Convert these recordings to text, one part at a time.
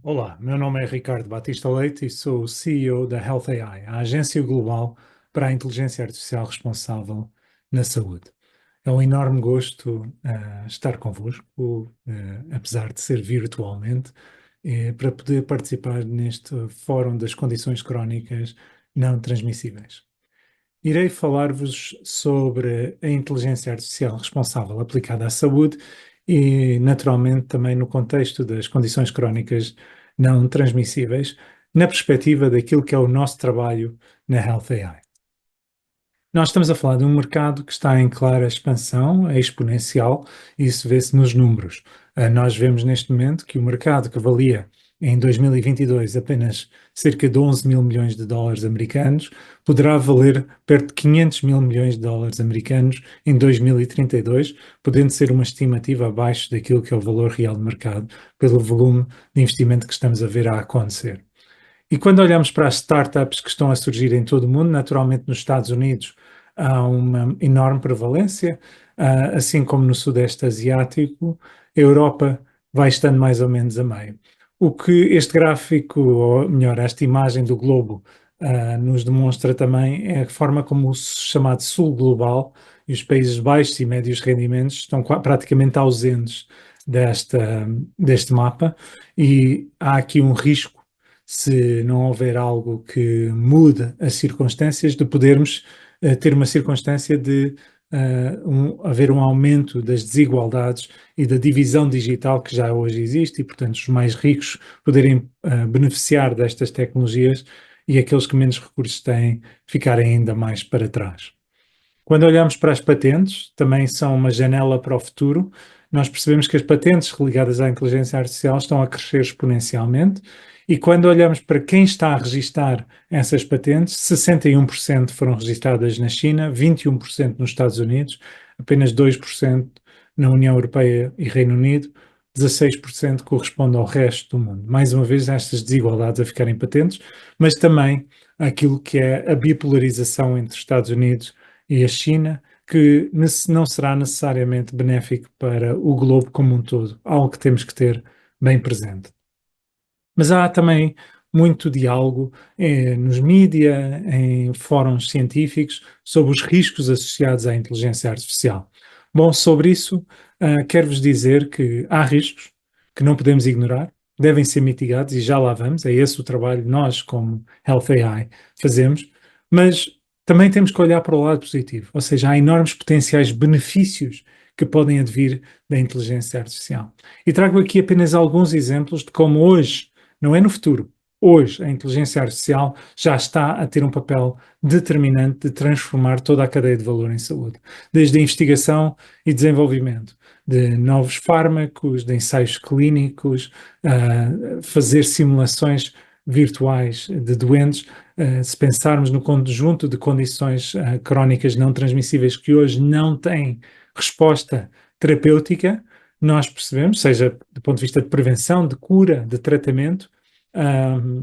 Olá, meu nome é Ricardo Batista Leite e sou o CEO da Health AI, a agência global para a inteligência artificial responsável na saúde. É um enorme gosto estar convosco, apesar de ser virtualmente, para poder participar neste Fórum das Condições Crónicas Não Transmissíveis. Irei falar-vos sobre a inteligência artificial responsável aplicada à saúde e, naturalmente, também no contexto das condições crónicas não transmissíveis, na perspectiva daquilo que é o nosso trabalho na Health AI. Nós estamos a falar de um mercado que está em clara expansão, é exponencial, e isso vê-se nos números. Nós vemos neste momento que o mercado que valia em 2022 apenas cerca de 11 mil milhões de dólares americanos, poderá valer perto de 500 mil milhões de dólares americanos em 2032, podendo ser uma estimativa abaixo daquilo que é o valor real de mercado, pelo volume de investimento que estamos a ver a acontecer. E quando olhamos para as startups que estão a surgir em todo o mundo, naturalmente nos Estados Unidos há uma enorme prevalência, assim como no Sudeste Asiático, a Europa vai estando mais ou menos a meio. O que este gráfico, ou melhor, esta imagem do globo, nos demonstra também é a forma como o chamado Sul Global e os países baixos e médios rendimentos estão praticamente ausentes deste mapa, e há aqui um risco, se não houver algo que mude as circunstâncias, de podermos ter uma circunstância de haver um aumento das desigualdades e da divisão digital que já hoje existe, e, portanto, os mais ricos poderem beneficiar destas tecnologias e aqueles que menos recursos têm ficarem ainda mais para trás. Quando olhamos para as patentes, também são uma janela para o futuro. Nós percebemos que as patentes ligadas à inteligência artificial estão a crescer exponencialmente, e quando olhamos para quem está a registar essas patentes, 61% foram registadas na China, 21% nos Estados Unidos, apenas 2% na União Europeia e Reino Unido, 16% corresponde ao resto do mundo. Mais uma vez, estas desigualdades a ficarem patentes, mas também aquilo que é a bipolarização entre os Estados Unidos e a China, que não será necessariamente benéfico para o globo como um todo, algo que temos que ter bem presente. Mas há também muito diálogo nos mídia, em fóruns científicos, sobre os riscos associados à inteligência artificial. Bom, sobre isso, quero-vos dizer que há riscos que não podemos ignorar, devem ser mitigados, e já lá vamos, é esse o trabalho que nós, como Health AI, fazemos, mas também temos que olhar para o lado positivo, ou seja, há enormes potenciais benefícios que podem advir da inteligência artificial. E trago aqui apenas alguns exemplos de como hoje, não é no futuro, hoje a inteligência artificial já está a ter um papel determinante de transformar toda a cadeia de valor em saúde, desde a investigação e desenvolvimento de novos fármacos, de ensaios clínicos, fazer simulações virtuais de doentes. Se pensarmos no conjunto de condições crónicas não transmissíveis que hoje não têm resposta terapêutica, nós percebemos, seja do ponto de vista de prevenção, de cura, de tratamento,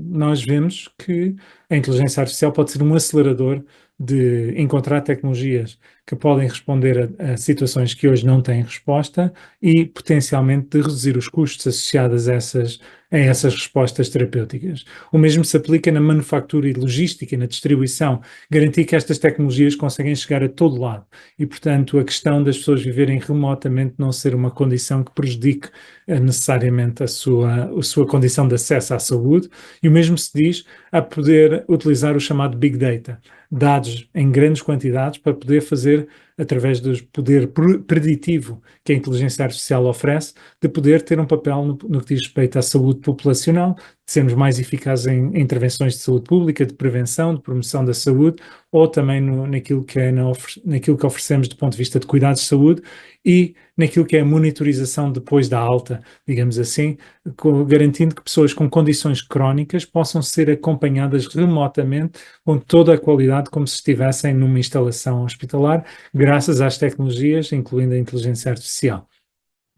nós vemos que a inteligência artificial pode ser um acelerador de encontrar tecnologias que podem responder a situações que hoje não têm resposta, e potencialmente de reduzir os custos associados a essas respostas terapêuticas. O mesmo se aplica na manufatura e logística e na distribuição, garantir que estas tecnologias conseguem chegar a todo lado, e, portanto, a questão das pessoas viverem remotamente não ser uma condição que prejudique necessariamente a sua condição de acesso à saúde. E o mesmo se diz a poder utilizar o chamado Big Data, dados em grandes quantidades, para poder fazer, através do poder preditivo que a inteligência artificial oferece, de poder ter um papel no que diz respeito à saúde populacional, de sermos mais eficazes em intervenções de saúde pública, de prevenção, de promoção da saúde, ou também naquilo que oferecemos do ponto de vista de cuidados de saúde, e naquilo que é a monitorização depois da alta, digamos assim, garantindo que pessoas com condições crónicas possam ser acompanhadas remotamente com toda a qualidade, como se estivessem numa instalação hospitalar, graças às tecnologias, incluindo a inteligência artificial.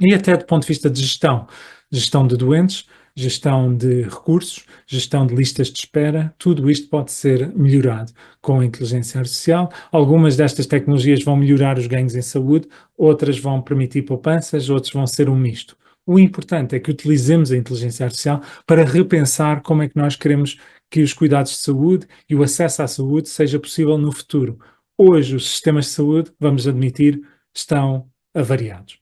E até do ponto de vista de gestão de doentes, gestão de recursos, gestão de listas de espera, tudo isto pode ser melhorado com a inteligência artificial. Algumas destas tecnologias vão melhorar os ganhos em saúde, outras vão permitir poupanças, outras vão ser um misto. O importante é que utilizemos a inteligência artificial para repensar como é que nós queremos que os cuidados de saúde e o acesso à saúde seja possível no futuro. Hoje, os sistemas de saúde, vamos admitir, estão avariados,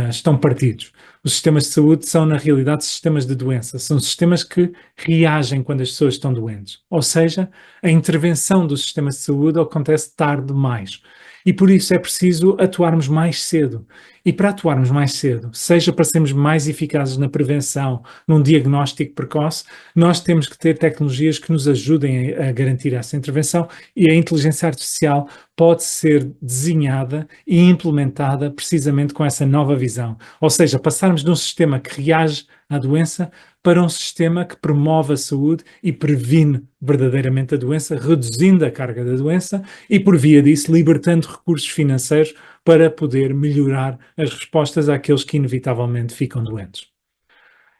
estão partidos. Os sistemas de saúde são, na realidade, sistemas de doença. São sistemas que reagem quando as pessoas estão doentes. Ou seja, a intervenção dos sistemas de saúde acontece tarde demais. E por isso é preciso atuarmos mais cedo. E para atuarmos mais cedo, seja para sermos mais eficazes na prevenção, num diagnóstico precoce, nós temos que ter tecnologias que nos ajudem a garantir essa intervenção, e a inteligência artificial pode ser desenhada e implementada precisamente com essa nova visão. Ou seja, passarmos de um sistema que reage à doença para um sistema que promove a saúde e previne verdadeiramente a doença, reduzindo a carga da doença e, por via disso, libertando recursos financeiros para poder melhorar as respostas àqueles que inevitavelmente ficam doentes.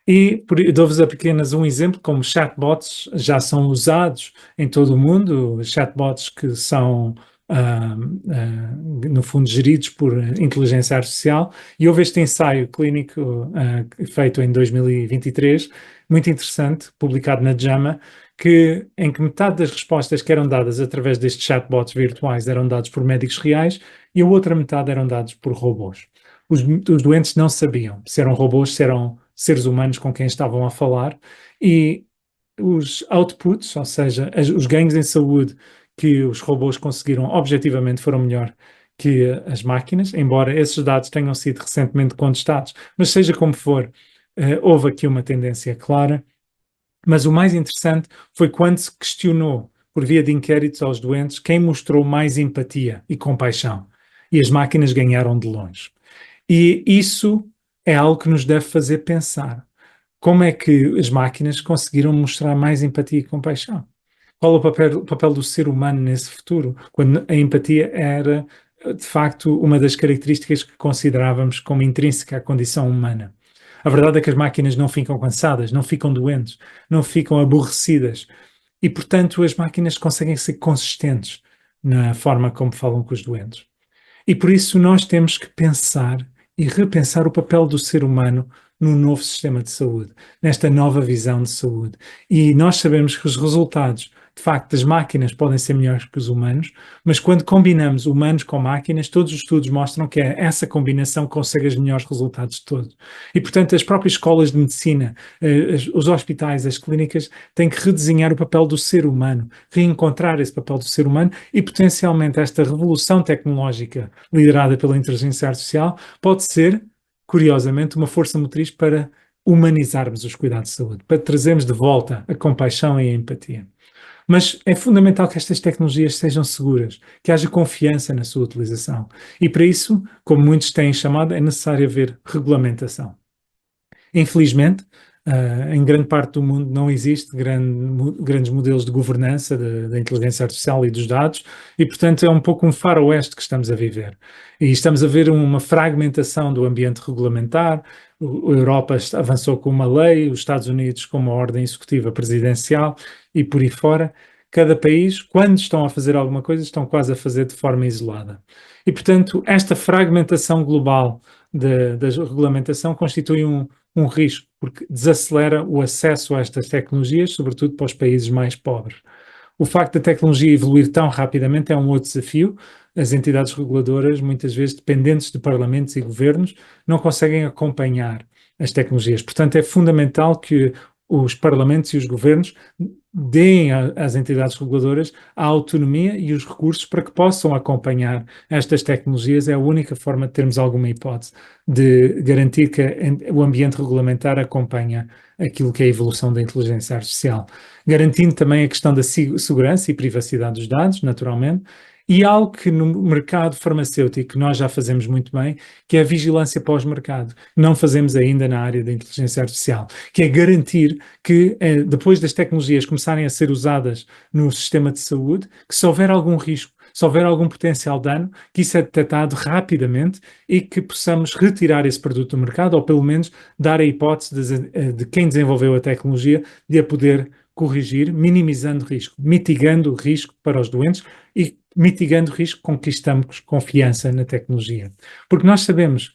E dou-vos apenas um exemplo, como chatbots já são usados em todo o mundo, chatbots que são, no fundo, geridos por inteligência artificial. E houve este ensaio clínico feito em 2023, muito interessante, publicado na JAMA, em que metade das respostas que eram dadas através destes chatbots virtuais eram dados por médicos reais e a outra metade eram dados por robôs. Os doentes não sabiam se eram robôs, se eram seres humanos com quem estavam a falar, e os outputs, ou seja, os ganhos em saúde que os robôs conseguiram objetivamente foram melhor que as máquinas, embora esses dados tenham sido recentemente contestados, mas seja como for, houve aqui uma tendência clara. Mas o mais interessante foi quando se questionou, por via de inquéritos aos doentes, quem mostrou mais empatia e compaixão. E as máquinas ganharam de longe. E isso é algo que nos deve fazer pensar. Como é que as máquinas conseguiram mostrar mais empatia e compaixão? Qual o papel do ser humano nesse futuro, quando a empatia era, de facto, uma das características que considerávamos como intrínseca à condição humana? A verdade é que as máquinas não ficam cansadas, não ficam doentes, não ficam aborrecidas. E, portanto, as máquinas conseguem ser consistentes na forma como falam com os doentes. E por isso nós temos que pensar e repensar o papel do ser humano num novo sistema de saúde, nesta nova visão de saúde. E nós sabemos que os resultados, de facto, das máquinas podem ser melhores que os humanos, mas quando combinamos humanos com máquinas, todos os estudos mostram que é essa combinação que consegue os melhores resultados de todos. E, portanto, as próprias escolas de medicina, os hospitais, as clínicas, têm que redesenhar o papel do ser humano, reencontrar esse papel do ser humano, e potencialmente esta revolução tecnológica liderada pela inteligência artificial pode ser, curiosamente, uma força motriz para humanizarmos os cuidados de saúde, para trazermos de volta a compaixão e a empatia. Mas é fundamental que estas tecnologias sejam seguras, que haja confiança na sua utilização. E para isso, como muitos têm chamado, é necessário haver regulamentação. Infelizmente, em grande parte do mundo não existe grandes modelos de governança da inteligência artificial e dos dados, e, portanto, é um pouco um faroeste que estamos a viver. E estamos a ver uma fragmentação do ambiente regulamentar. A Europa avançou com uma lei, os Estados Unidos com uma ordem executiva presidencial, e por aí fora. Cada país, quando estão a fazer alguma coisa, estão quase a fazer de forma isolada. E, portanto, esta fragmentação global da regulamentação constitui um risco, porque desacelera o acesso a estas tecnologias, sobretudo para os países mais pobres. O facto da tecnologia evoluir tão rapidamente é um outro desafio. As entidades reguladoras, muitas vezes dependentes de parlamentos e governos, não conseguem acompanhar as tecnologias. Portanto, é fundamental que os parlamentos e os governos deem às entidades reguladoras a autonomia e os recursos para que possam acompanhar estas tecnologias. É a única forma de termos alguma hipótese de garantir que o ambiente regulamentar acompanha aquilo que é a evolução da inteligência artificial, garantindo também a questão da segurança e privacidade dos dados, naturalmente. E algo que no mercado farmacêutico nós já fazemos muito bem, que é a vigilância pós-mercado. Não fazemos ainda na área da inteligência artificial, que é garantir que depois das tecnologias começarem a ser usadas no sistema de saúde, que se houver algum risco, se houver algum potencial dano, que isso é detectado rapidamente e que possamos retirar esse produto do mercado, ou pelo menos dar a hipótese de quem desenvolveu a tecnologia de a poder corrigir, minimizando o risco, mitigando o risco para os doentes e mitigando o risco, conquistamos confiança na tecnologia. Porque nós sabemos,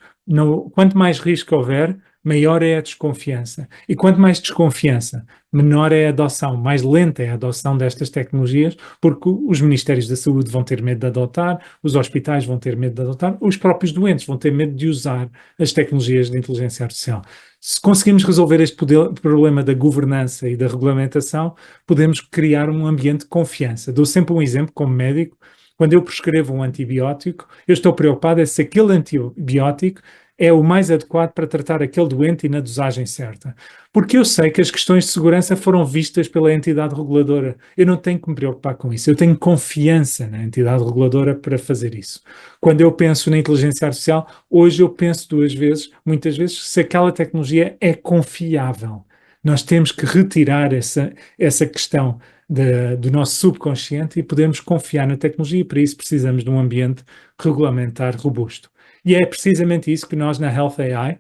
quanto mais risco houver, maior é a desconfiança. E quanto mais desconfiança, menor é a adoção, mais lenta é a adoção destas tecnologias, porque os Ministérios da Saúde vão ter medo de adotar, os hospitais vão ter medo de adotar, os próprios doentes vão ter medo de usar as tecnologias de inteligência artificial. Se conseguimos resolver este problema da governança e da regulamentação, podemos criar um ambiente de confiança. Dou sempre um exemplo como médico. Quando eu prescrevo um antibiótico, eu estou preocupado se aquele antibiótico é o mais adequado para tratar aquele doente e na dosagem certa. Porque eu sei que as questões de segurança foram vistas pela entidade reguladora. Eu não tenho que me preocupar com isso. Eu tenho confiança na entidade reguladora para fazer isso. Quando eu penso na inteligência artificial, hoje eu penso duas vezes, muitas vezes, se aquela tecnologia é confiável. Nós temos que retirar essa questão do nosso subconsciente e podemos confiar na tecnologia e para isso precisamos de um ambiente regulamentar robusto. E é precisamente isso que nós na Health AI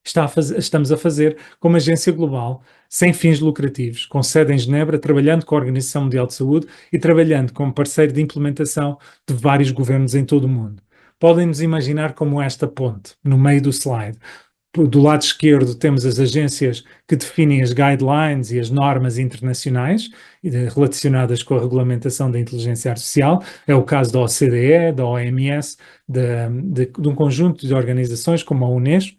estamos a fazer como agência global, sem fins lucrativos, com sede em Genebra, trabalhando com a Organização Mundial de Saúde e trabalhando como parceiro de implementação de vários governos em todo o mundo. Podem nos imaginar como esta ponte, no meio do slide. Do lado esquerdo temos as agências que definem as guidelines e as normas internacionais relacionadas com a regulamentação da inteligência artificial. É o caso da OCDE, da OMS, de um conjunto de organizações como a Unesco.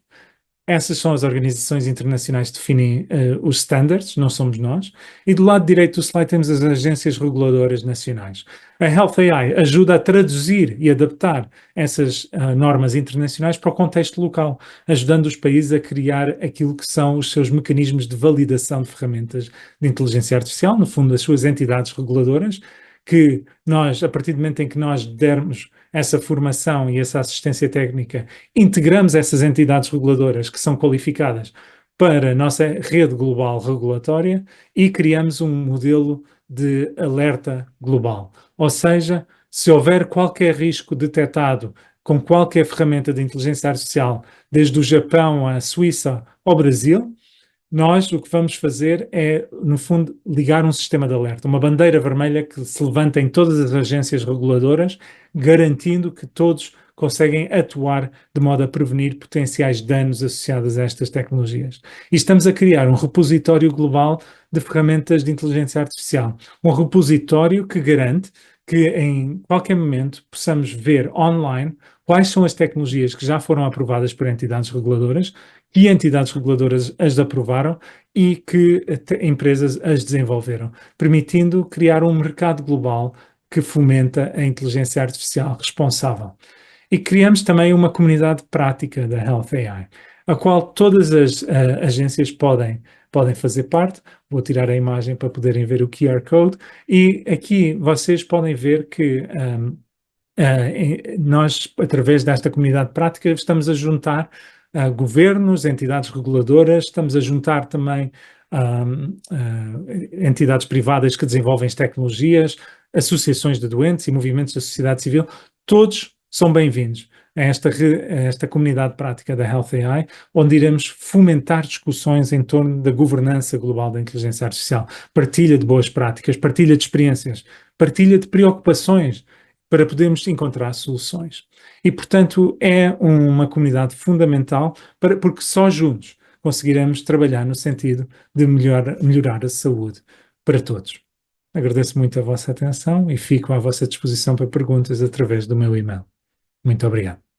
Essas são as organizações internacionais que definem os standards, não somos nós. E do lado direito do slide temos as agências reguladoras nacionais. A Health AI ajuda a traduzir e adaptar essas normas internacionais para o contexto local, ajudando os países a criar aquilo que são os seus mecanismos de validação de ferramentas de inteligência artificial, no fundo, as suas entidades reguladoras, que nós, a partir do momento em que nós dermos essa formação e essa assistência técnica, integramos essas entidades reguladoras que são qualificadas para a nossa rede global regulatória e criamos um modelo de alerta global. Ou seja, se houver qualquer risco detectado com qualquer ferramenta de inteligência artificial, desde o Japão à Suíça ao Brasil, nós o que vamos fazer é, no fundo, ligar um sistema de alerta, uma bandeira vermelha que se levanta em todas as agências reguladoras, garantindo que todos conseguem atuar de modo a prevenir potenciais danos associados a estas tecnologias. E estamos a criar um repositório global de ferramentas de inteligência artificial, um repositório que garante que em qualquer momento possamos ver online quais são as tecnologias que já foram aprovadas por entidades reguladoras, que entidades reguladoras as aprovaram e que empresas as desenvolveram, permitindo criar um mercado global que fomenta a inteligência artificial responsável. E criamos também uma comunidade prática da Health AI, a qual todas as agências podem fazer parte. Vou tirar a imagem para poderem ver o QR Code. E aqui vocês podem ver que nós, através desta comunidade prática, estamos a juntar governos, entidades reguladoras, estamos a juntar também entidades privadas que desenvolvem as tecnologias, associações de doentes e movimentos da sociedade civil, todos são bem-vindos a esta comunidade prática da Health AI, onde iremos fomentar discussões em torno da governança global da inteligência artificial, partilha de boas práticas, partilha de experiências, partilha de preocupações para podermos encontrar soluções. E, portanto, é uma comunidade fundamental porque só juntos conseguiremos trabalhar no sentido de melhorar a saúde para todos. Agradeço muito a vossa atenção e fico à vossa disposição para perguntas através do meu e-mail. Muito obrigado.